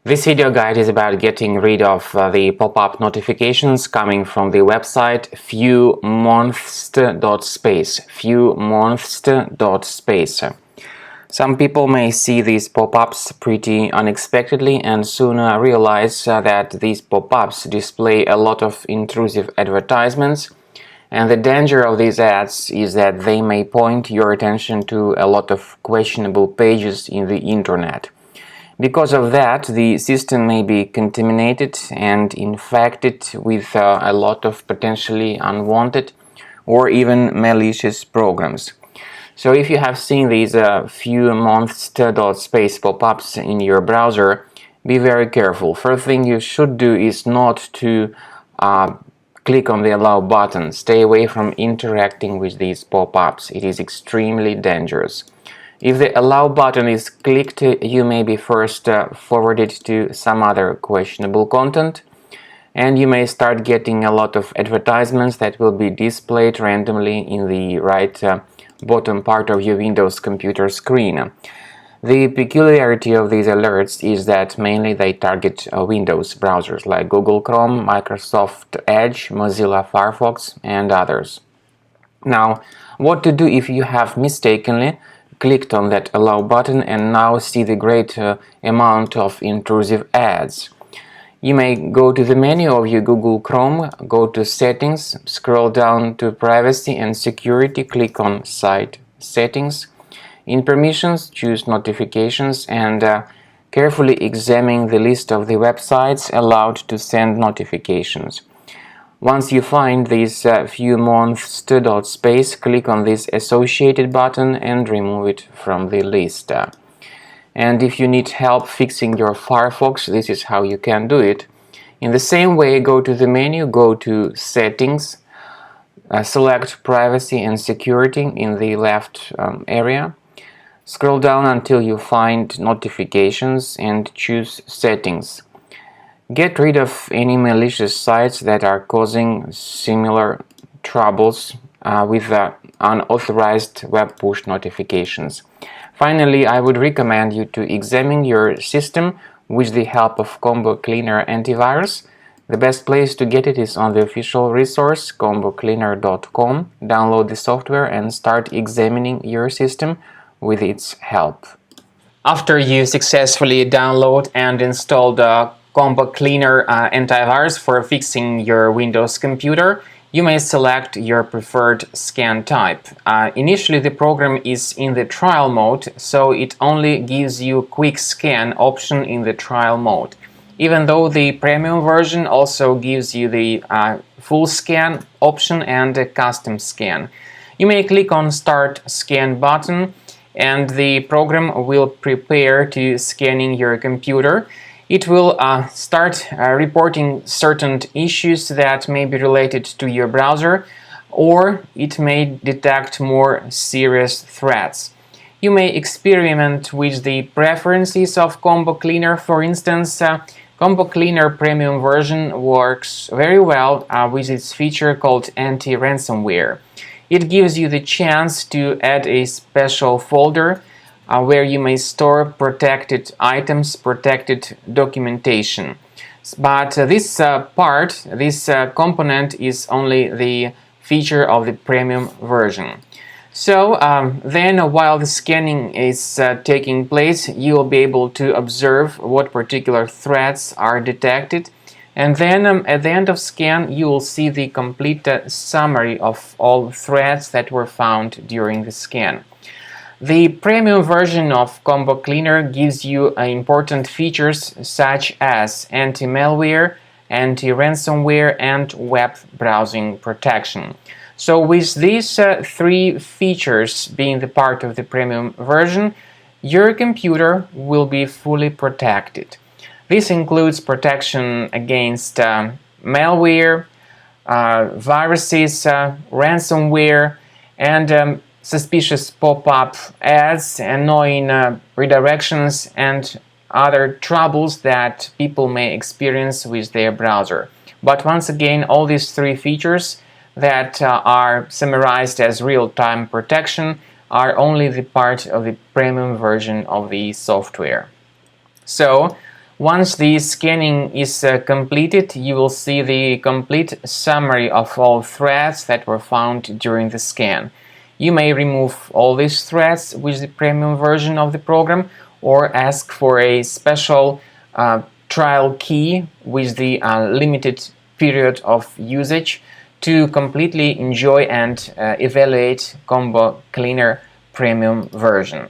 This video guide is about getting rid of the pop-up notifications coming from the website Fewmonthst.space. Fewmonthst.space. Some people may see these pop-ups pretty unexpectedly and soon realize that these pop-ups display a lot of intrusive advertisements, and the danger of these ads is that they may point your attention to a lot of questionable pages in the internet. Because of that, the system may be contaminated and infected with a lot of potentially unwanted or even malicious programs. So if you have seen these Fewmonthst.space pop-ups in your browser, be very careful. First thing you should do is not to click on the allow button. Stay away from interacting with these pop-ups. It is extremely dangerous. If the allow button is clicked, you may be first forwarded to some other questionable content, and you may start getting a lot of advertisements that will be displayed randomly in the right bottom part of your Windows computer screen. The peculiarity of these alerts is that mainly they target Windows browsers like Google Chrome, Microsoft Edge, Mozilla Firefox, and others. Now, what to do if you have mistakenly clicked on that allow button and now see the great amount of intrusive ads? You may go to the menu of your Google Chrome, go to Settings, scroll down to Privacy and Security, click on Site Settings. In Permissions, choose Notifications and carefully examine the list of the websites allowed to send notifications. Once you find this Fewmonthst.space, click on this associated button and remove it from the list. And if you need help fixing your Firefox, this is how you can do it. In the same way, go to the menu, go to Settings, select Privacy and Security in the left area. Scroll down until you find Notifications and choose Settings. Get rid of any malicious sites that are causing similar troubles with unauthorized web push notifications. Finally, I would recommend you to examine your system with the help of Combo Cleaner Antivirus. The best place to get it is on the official resource combocleaner.com. Download the software and start examining your system with its help. After you successfully download and install the Combo Cleaner antivirus for fixing your Windows computer, you may select your preferred scan type. Initially, the program is in the trial mode, so it only gives you quick scan option in the trial mode. Even though the premium version also gives you the full scan option and a custom scan. You may click on Start Scan button and the program will prepare to scanning your computer. It will start reporting certain issues that may be related to your browser, or it may detect more serious threats. You may experiment with the preferences of Combo Cleaner. For instance, Combo Cleaner Premium version works very well with its feature called anti-ransomware. It gives you the chance to add a special folder where you may store protected items, protected documentation. But this component is only the feature of the premium version. So then while the scanning is taking place, you will be able to observe what particular threats are detected. And then at the end of scan, you will see the complete summary of all threats that were found during the scan. The premium version of Combo Cleaner gives you important features such as anti-malware, anti-ransomware, and web browsing protection. So with these three features being the part of the premium version, your computer will be fully protected. This includes protection against malware, viruses, ransomware, and suspicious pop-up ads, annoying redirections, and other troubles that people may experience with their browser. But once again, all these three features that are summarized as real-time protection are only the part of the premium version of the software. So Once the scanning is completed, you will see the complete summary of all threads that were found during the scan. You may remove all these threads with the premium version of the program, or ask for a special trial key with the limited period of usage to completely enjoy and evaluate Combo Cleaner premium version.